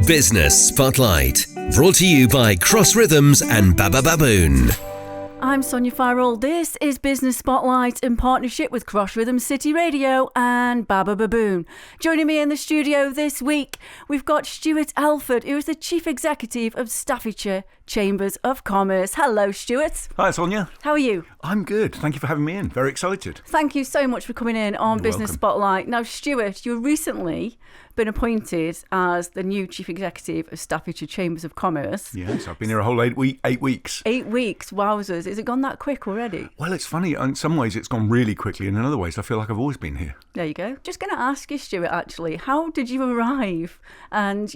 Business Spotlight, brought to you by Cross Rhythms and Baba Baboon. I'm Sonya Farrell. This is Business Spotlight in partnership with Cross Rhythms City Radio and Baba Baboon. Joining me in the studio this week, we've got Stuart Elford, who is the Chief Executive of Staffordshire Chambers of Commerce. Hello, Stuart. Hi, Sonya. How are you? I'm good. Thank you for having me in. Very excited. Thank you so much for coming in on You're Business welcome. Spotlight. Now, Stuart, you've recently been appointed as the new Chief Executive of Staffordshire Chambers of Commerce. Yes, I've been here a whole 8 weeks. 8 weeks, wowzers. Has it gone that quick already? Well, it's funny. In some ways, it's gone really quickly. And in other ways, I feel like I've always been here. There you go. Just going to ask you, Stuart, actually, how did you arrive? And,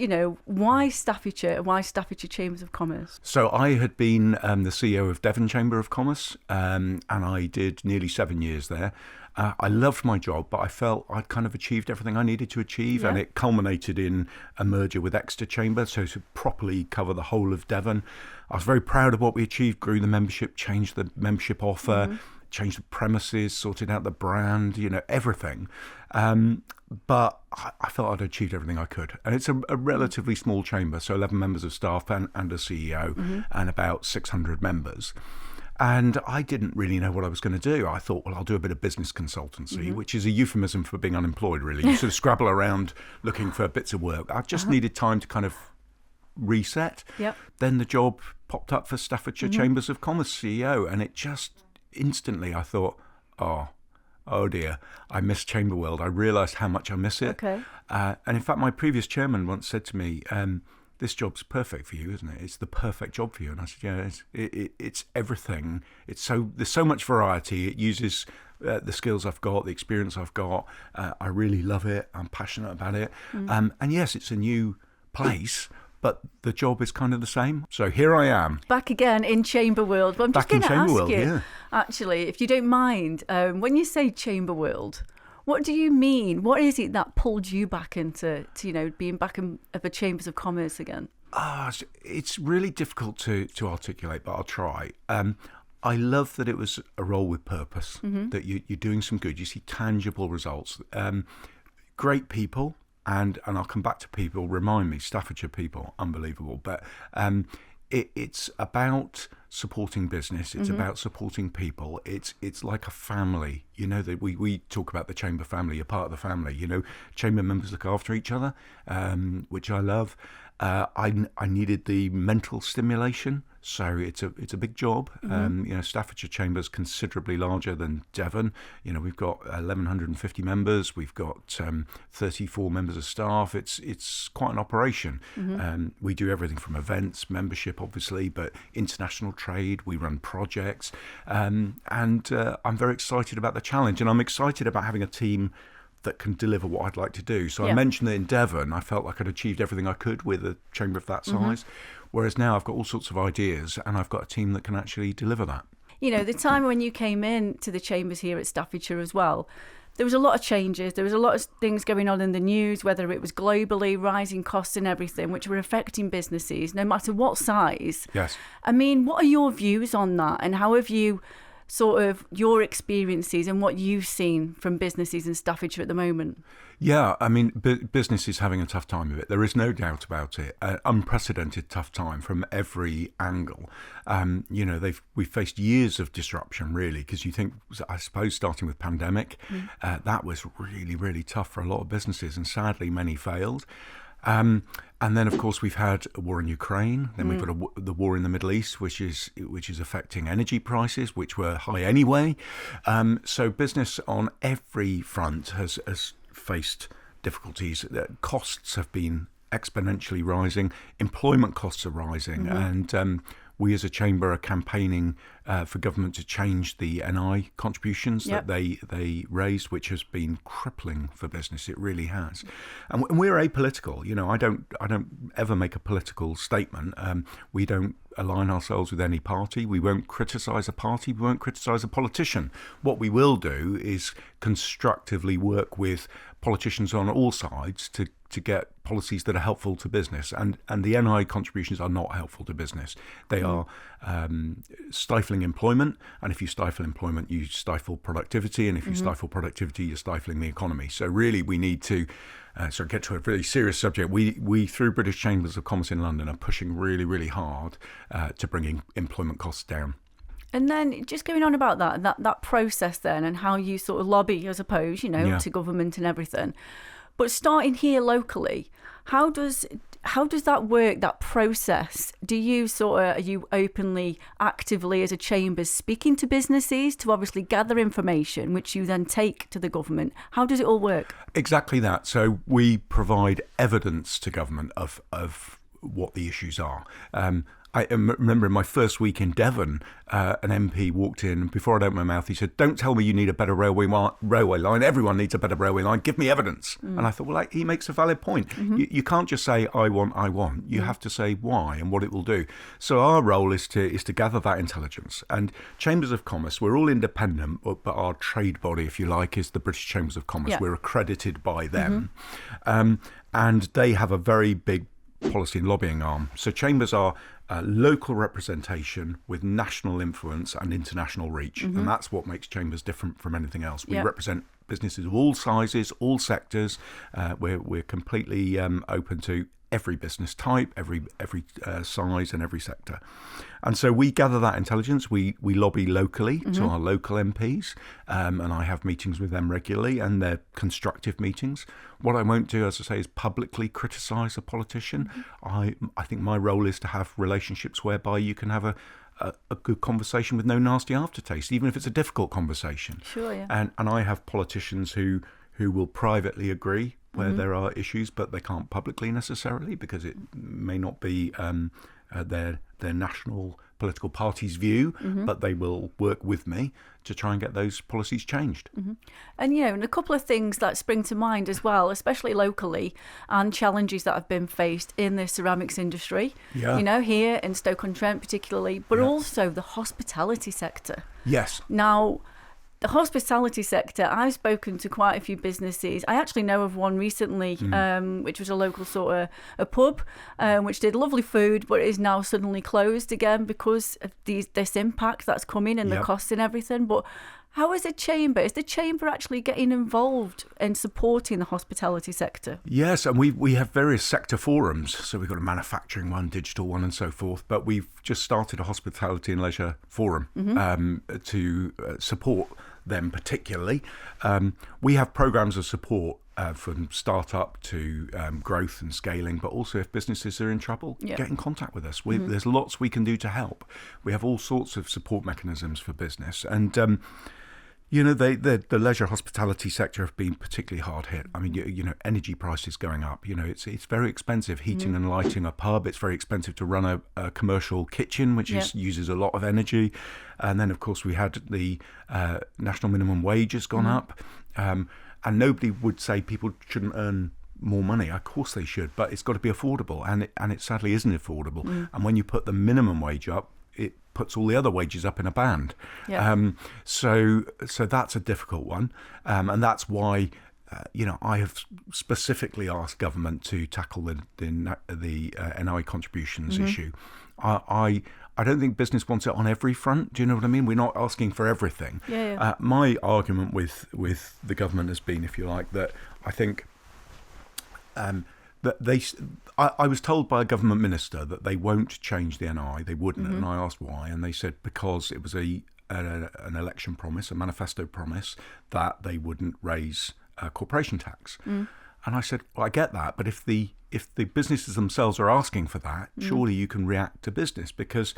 why Staffordshire? Why Staffordshire Chambers of Commerce? So I had been the CEO of Devon Chamber of Commerce, and I did nearly 7 years there. I loved my job, but I felt I'd kind of achieved everything I needed to achieve, and it culminated in a merger with Exeter Chamber, so to properly cover the whole of Devon. I was very proud of what we achieved, grew the membership, changed the membership offer, changed the premises, sorted out the brand, everything. But I felt I'd achieved everything I could. And it's a relatively small chamber, so 11 members of staff and a CEO and about 600 members. And I didn't really know what I was going to do. I thought, well, I'll do a bit of business consultancy, which is a euphemism for being unemployed, really. You sort of scrabble around looking for bits of work. I just needed time to kind of reset. Yep. Then the job popped up for Staffordshire Chambers of Commerce CEO, and it just instantly, I thought, oh dear, I miss Chamber World. I realised how much I miss it. Okay. And in fact, my previous chairman once said to me, this job's perfect for you, isn't it? It's the perfect job for you. And I said, yeah, it's everything. There's so much variety. It uses the skills I've got, the experience I've got. I really love it. I'm passionate about it. And yes, it's a new place, but the job is kind of the same. So here I am. Back again in Chamber World. But I'm just Back in going to Chamber ask World, you, yeah. actually, if you don't mind, when you say Chamber World, what do you mean? What is it that pulled you back into being back in the Chambers of Commerce again? It's really difficult to articulate, but I'll try. I love that it was a role with purpose, that you're doing some good. You see tangible results. Great people, and I'll come back to people. Remind me, Staffordshire people, unbelievable. But it's about supporting business. It's about supporting people. It's like a family. That we talk about the chamber family. You're part of the family. Chamber members look after each other, which I love. I needed the mental stimulation, so it's a big job. Staffordshire Chamber's considerably larger than Devon. We've got 1,150 members. We've got 34 members of staff. It's quite an operation. We do everything from events, membership, obviously, but international trade. We run projects, and I'm very excited about the challenge, and I'm excited about having a team that can deliver what I'd like to do. So I mentioned that in Devon, I felt like I'd achieved everything I could with a chamber of that size, whereas now I've got all sorts of ideas and I've got a team that can actually deliver that. The time when you came in to the chambers here at Staffordshire as well, there was a lot of changes. There was a lot of things going on in the news, whether it was globally, rising costs and everything, which were affecting businesses, no matter what size. Yes. I mean, what are your views on that, and how have you sort of your experiences and what you've seen from businesses in Staffordshire at the moment? Yeah, I mean, business is having a tough time of it. There is no doubt about it. Unprecedented tough time from every angle. We've faced years of disruption, really, because you think, I suppose, starting with pandemic, that was really, really tough for a lot of businesses, and sadly, many failed. And then, of course, we've had a war in Ukraine. Then we've got the war in the Middle East, which is affecting energy prices, which were high anyway. So business on every front has faced difficulties. Costs have been exponentially rising. Employment costs are rising, and we as a chamber are campaigning for government to change the NI contributions that they raised, which has been crippling for business. It really has. And we're apolitical. I don't ever make a political statement. We don't align ourselves with any party. We won't criticise a party. We won't criticise a politician. What we will do is constructively work with politicians on all sides to get policies that are helpful to business. And the NI contributions are not helpful to business. They are stifling employment. And if you stifle employment, you stifle productivity. And if you stifle productivity, you're stifling the economy. So really, we need to so get to a really serious subject. We through British Chambers of Commerce in London are pushing really, really hard to bring employment costs down. And then just going on about that process then, and how you sort of lobby, I suppose, to government and everything. But starting here locally, how does that work, that process? Are you openly, actively as a chamber speaking to businesses to obviously gather information, which you then take to the government? How does it all work? Exactly that. So we provide evidence to government of what the issues are. I remember in my first week in Devon, an MP walked in, and before I'd open my mouth, he said, "Don't tell me you need a better railway line. Everyone needs a better railway line. Give me evidence." And I thought, well, he makes a valid point. You can't just say, I want. You have to say why and what it will do. So our role is to gather that intelligence. And Chambers of Commerce, we're all independent, but our trade body, if you like, is the British Chambers of Commerce. Yeah. We're accredited by them. And they have a very big policy and lobbying arm. So chambers are local representation with national influence and international reach. And that's what makes chambers different from anything else. We represent businesses of all sizes, all sectors. We're completely open to every business type, every size and every sector. And so we gather that intelligence. We lobby locally to our local MPs, and I have meetings with them regularly, and they're constructive meetings. What I won't do, as I say, is publicly criticise a politician. I think my role is to have relationships whereby you can have a good conversation with no nasty aftertaste, even if it's a difficult conversation. Sure, yeah. And I have politicians who will privately agree where there are issues, but they can't publicly necessarily because it may not be their national political party's view, but they will work with me to try and get those policies changed. And, and a couple of things that spring to mind as well, especially locally, and challenges that have been faced in the ceramics industry, here in Stoke-on-Trent particularly, but also the hospitality sector. Yes. Now, the hospitality sector, I've spoken to quite a few businesses. I actually know of one recently, which was a local sort of a pub, which did lovely food, but is now suddenly closed again because of this impact that's coming and the costs and everything. But how is the chamber? Is the chamber actually getting involved in supporting the hospitality sector? Yes, and we have various sector forums. So we've got a manufacturing one, digital one, and so forth. But we've just started a hospitality and leisure forum to support them particularly. We have programs of support from start-up to growth and scaling, but also if businesses are in trouble, get in contact with us. There's lots we can do to help. We have all sorts of support mechanisms for business. And the leisure hospitality sector have been particularly hard hit. I mean, energy prices going up. It's very expensive heating and lighting a pub. It's very expensive to run a commercial kitchen, which uses a lot of energy. And then, of course, we had the national minimum wage has gone up. And nobody would say people shouldn't earn more money. Of course they should, but it's got to be affordable. And it sadly isn't affordable. And when you put the minimum wage up, it puts all the other wages up in a band. So that's a difficult one. And that's why, I have specifically asked government to tackle the NI contributions issue. I don't think business wants it on every front. Do you know what I mean? We're not asking for everything. My argument with the government has been, if you like, that I think that I was told by a government minister that they won't change the NI. They wouldn't, and I asked why, and they said because it was an election promise, a manifesto promise, that they wouldn't raise corporation tax. And I said, well, I get that, but if the businesses themselves are asking for that, surely you can react to business, because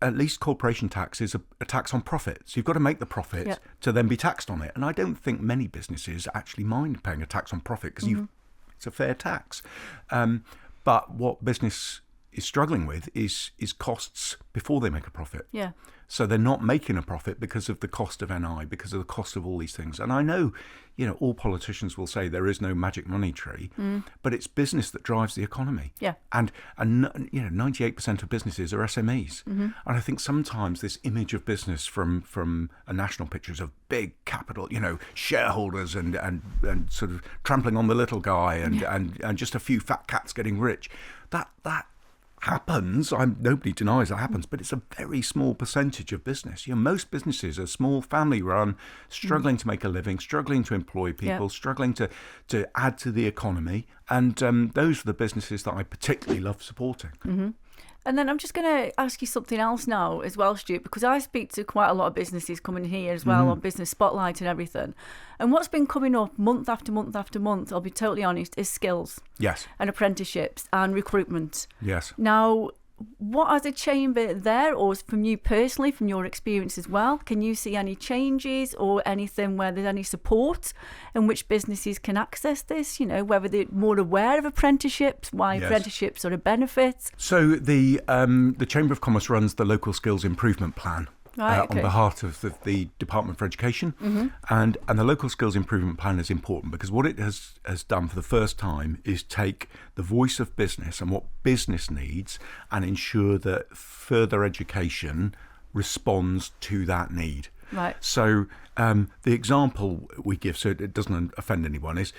at least corporation tax is a tax on profit. So you've got to make the profit to then be taxed on it. And I don't think many businesses actually mind paying a tax on profit because it's a fair tax. But what business is struggling with is costs before they make a profit. So they're not making a profit because of the cost of NI, because of the cost of all these things. And I know, all politicians will say there is no magic money tree, but it's business that drives the economy. And 98% of businesses are SMEs. And I think sometimes this image of business from a national picture is of big capital, shareholders and sort of trampling on the little guy and just a few fat cats getting rich. That happens. Nobody denies that happens, but it's a very small percentage of business. Most businesses are small, family-run, struggling to make a living, struggling to employ people, struggling to add to the economy, and those are the businesses that I particularly love supporting. Mm-hmm. And then I'm just going to ask you something else now as well, Stuart, because I speak to quite a lot of businesses coming here as well on Business Spotlight and everything. And what's been coming up month after month after month, I'll be totally honest, is skills. Yes. And apprenticeships and recruitment. Yes. Now, what as a chamber there, or from you personally, from your experience as well, can you see any changes or anything where there's any support in which businesses can access this? Whether they're more aware of apprenticeships, why apprenticeships are a benefit. So the Chamber of Commerce runs the Local Skills Improvement Plan. On behalf of the Department for Education. And the Local Skills Improvement Plan is important because what it has done for the first time is take the voice of business and what business needs and ensure that further education responds to that need. Right. So the example we give, so it doesn't offend anyone, is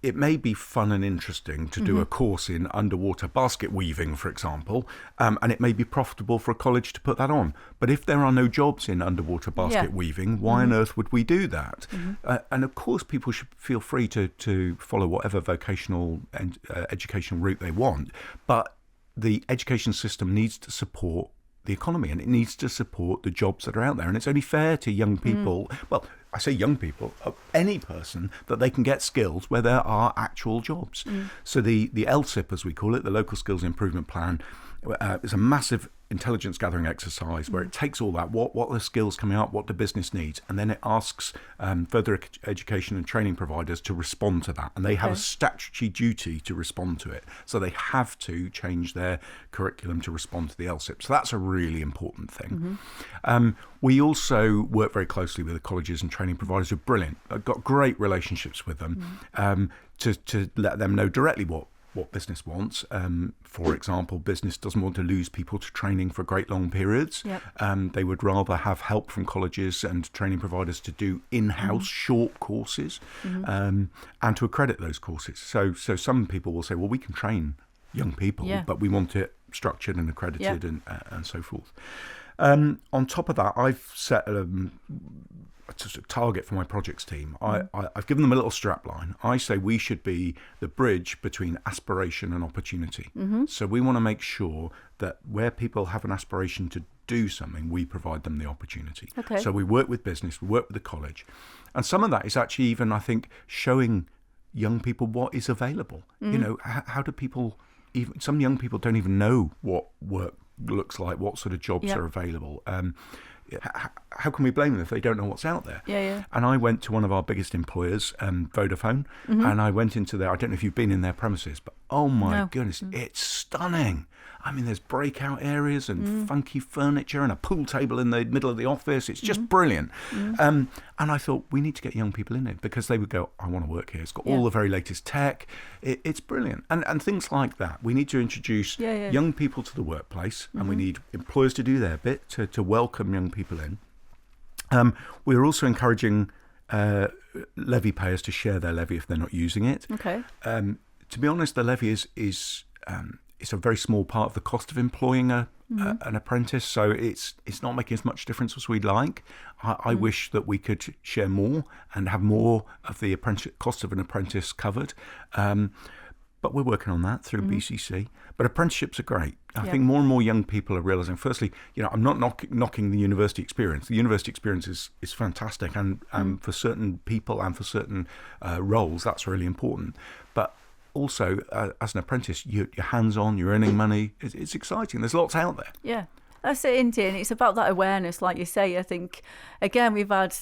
it may be fun and interesting to do a course in underwater basket weaving, for example, and it may be profitable for a college to put that on. But if there are no jobs in underwater basket weaving, why on earth would we do that? And of course, people should feel free to follow whatever vocational and educational route they want. But the education system needs to support the economy, and it needs to support the jobs that are out there. And it's only fair to young people, well, I say young people, any person, that they can get skills where there are actual jobs. So the LSIP, as we call it, the Local Skills Improvement Plan, is a massive intelligence gathering exercise where it takes all that, what are the skills coming up, what the business needs, and then it asks further education and training providers to respond to that, and they have a statutory duty to respond to it, so they have to change their curriculum to respond to the LSIP. So that's a really important thing. We also work very closely with the colleges and training providers who are brilliant. I've got great relationships with them to let them know directly what business wants. For example, business doesn't want to lose people to training for great long periods. They would rather have help from colleges and training providers to do in-house short courses and to accredit those courses. So some people will say, well, we can train young people, but we want it structured and accredited and so forth. On top of that, I've set a target for my projects team. I've given them a little strap line. I say we should be the bridge between aspiration and opportunity. So we want to make sure that where people have an aspiration to do something, we provide them the opportunity. So we work with business, we work with the college. And some of that is actually even, I think, showing young people what is available. How do people, even some young people don't even know what work looks like, what sort of jobs are available. How can we blame them if they don't know what's out there? And I went to one of our biggest employers, Vodafone, and I went into their, I don't know if you've been in their premises, but oh my goodness, it's stunning. I mean, there's breakout areas and funky furniture and a pool table in the middle of the office. It's just brilliant. And I thought, we need to get young people in it because they would go, I want to work here. It's got all the very latest tech. It's brilliant. And things like that. We need to introduce young people to the workplace, and we need employers to do their bit to welcome young people in. We're also encouraging levy payers to share their levy if they're not using it. To be honest, the levy is it's a very small part of the cost of employing an apprentice, so it's not making as much difference as we'd like. I wish that we could share more and have more of the cost of an apprentice covered. But we're working on that through BCC. But apprenticeships are great. I think more and more young people are realising, firstly, I'm not knocking the university experience. The university experience is fantastic, and for certain people and for certain roles, that's really important. But also, as an apprentice, you're hands-on, you're earning money. It's exciting. There's lots out there. Yeah. That's it, isn't it? And it's about that awareness, like you say. I think, again, we've had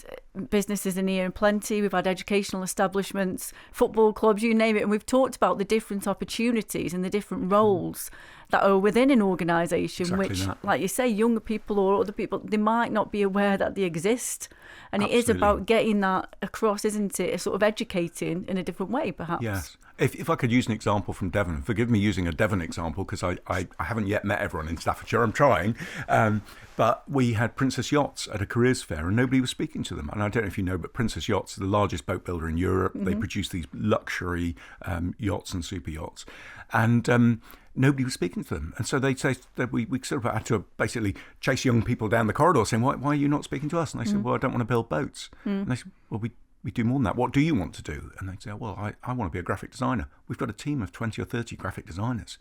businesses in here in plenty. We've had educational establishments, football clubs, you name it. And we've talked about the different opportunities and the different roles that are within an organisation, which, like you say, younger people or other people, they might not be aware that they exist. And it is about getting that across, isn't it? Sort of educating in a different way, perhaps. Yes. If I could use an example from Devon, forgive me using a Devon example because I haven't yet met everyone in Staffordshire, I'm trying, but we had Princess Yachts at a careers fair and nobody was speaking to them. And I don't know if you know, but Princess Yachts is the largest boat builder in Europe. They produce these luxury yachts and super yachts. And nobody was speaking to them. And so they'd say that we sort of had to basically chase young people down the corridor saying, why are you not speaking to us? And they said, well, I don't want to build boats. And they said, well, we do more than that. What do you want to do? And they'd say, well, I want to be a graphic designer. We've got a team of 20 or 30 graphic designers.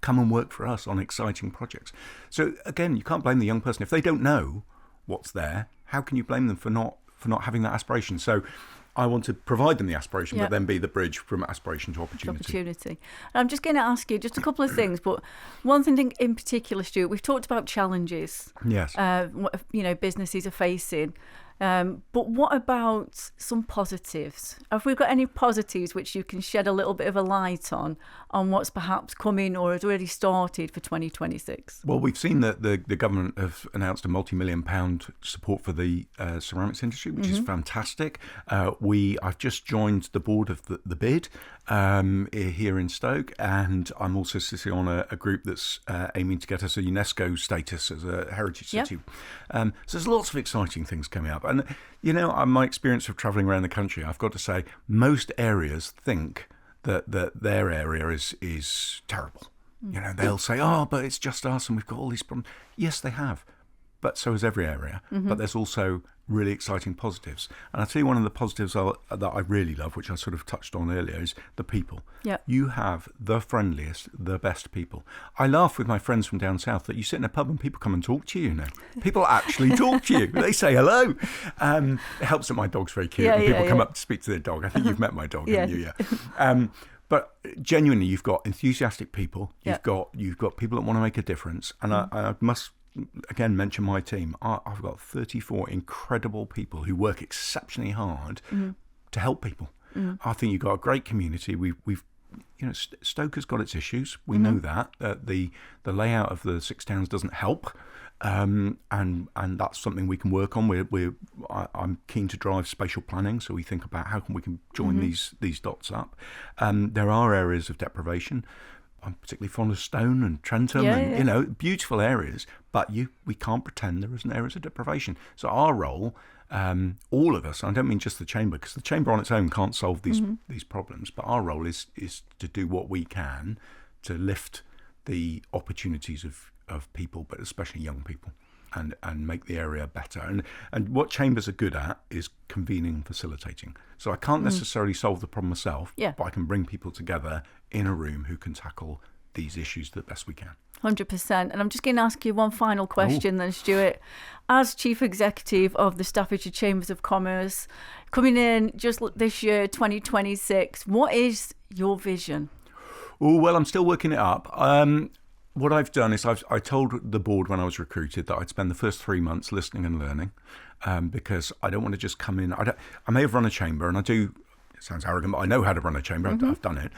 Come and work for us on exciting projects. So again, you can't blame the young person. If they don't know what's there, how can you blame them for not having that aspiration? So I want to provide them the aspiration, but then be the bridge from aspiration to opportunity. And I'm just going to ask you just a couple of things, but one thing in particular, Stuart, we've talked about challenges. Yes. Businesses are facing. But what about some positives? Have we got any positives which you can shed a little bit of a light on what's perhaps coming or has already started for 2026? Well, we've seen that the government have announced a multi-million-pound support for the ceramics industry, which is fantastic. I've just joined the board of the BID here in Stoke, and I'm also sitting on a group that's aiming to get us a UNESCO status as a heritage city. So there's lots of exciting things coming up. And, my experience of travelling around the country, I've got to say, most areas think that their area is terrible. They'll say, but it's just us and we've got all these problems. Yes, they have. But so is every area. But there's also really exciting positives. And I'll tell you one of the positives that I really love, which I sort of touched on earlier, is the people. Yep. You have the friendliest, the best people. I laugh with my friends from down south that you sit in a pub and people come and talk to you now. People actually talk to you. They say hello. It helps that my dog's very cute and people come up to speak to their dog. I think you've met my dog, haven't you? Yeah. But genuinely, you've got enthusiastic people. You've got people that want to make a difference. And I must again mention my team. I've got 34 incredible people who work exceptionally hard to help people. I think you've got a great community. We've Stoke has got its issues. We know that the layout of the 6 towns doesn't help, and that's something we can work on. I'm keen to drive spatial planning, so we think about how we can join these dots up. There are areas of deprivation. I'm particularly fond of Stone and Trentham, beautiful areas, but we can't pretend there isn't areas of deprivation. So our role, all of us, I don't mean just the Chamber, because the Chamber on its own can't solve these problems, but our role is to do what we can to lift the opportunities of people, but especially young people, and make the area better. And what Chambers are good at is convening and facilitating. So I can't necessarily solve the problem myself, but I can bring people together in a room who can tackle these issues the best we can. 100%. And I'm just going to ask you one final question then, Stuart. As Chief Executive of the Staffordshire Chambers of Commerce, coming in just this year, 2026, what is your vision? Oh, well, I'm still working it up. What I've done is I told the board when I was recruited that I'd spend the first 3 months listening and learning, because I don't want to just come in. I may have run a chamber, and I do. It sounds arrogant, but I know how to run a chamber. I've done it,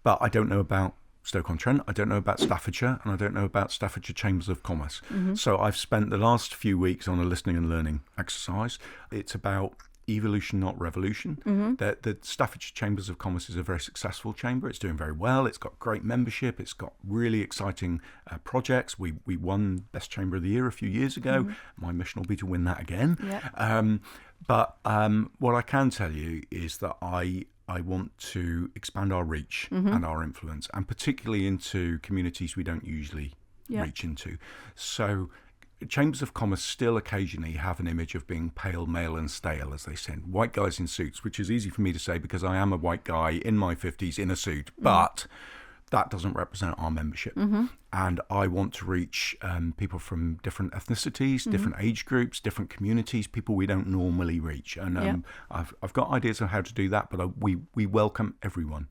but I don't know about Stoke-on-Trent. I don't know about Staffordshire, and I don't know about Staffordshire Chambers of Commerce. So I've spent the last few weeks on a listening and learning exercise. It's about evolution, not revolution. The Staffordshire Chambers of Commerce is a very successful chamber. It's doing very well. It's got great membership. It's got really exciting projects. We won Best Chamber of the Year a few years ago. My mission will be to win that again. But what I can tell you is that I want to expand our reach and our influence, and particularly into communities we don't usually reach into. So Chambers of Commerce still occasionally have an image of being pale, male and stale, as they say. White guys in suits, which is easy for me to say because I am a white guy in my 50s in a suit, but that doesn't represent our membership. And I want to reach people from different ethnicities, different age groups, different communities, people we don't normally reach. And I've got ideas on how to do that, but we welcome everyone,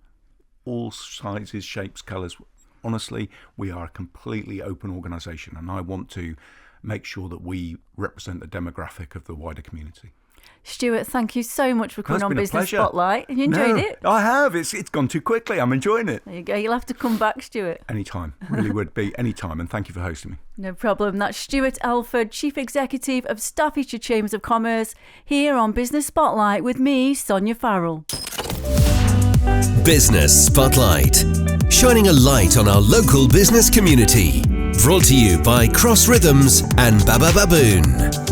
all sizes, shapes, colours. Honestly, we are a completely open organisation, and I want to make sure that we represent the demographic of the wider community. Stuart, thank you so much for coming on Business Spotlight. You enjoyed it? I have. It's gone too quickly. I'm enjoying it. There you go. You'll have to come back, Stuart. Anytime. Really would be anytime. And thank you for hosting me. No problem. That's Stuart Elford, Chief Executive of Staffordshire Chambers of Commerce, here on Business Spotlight with me, Sonya Farrell. Business Spotlight, shining a light on our local business community. Brought to you by Cross Rhythms and Baba Baboon.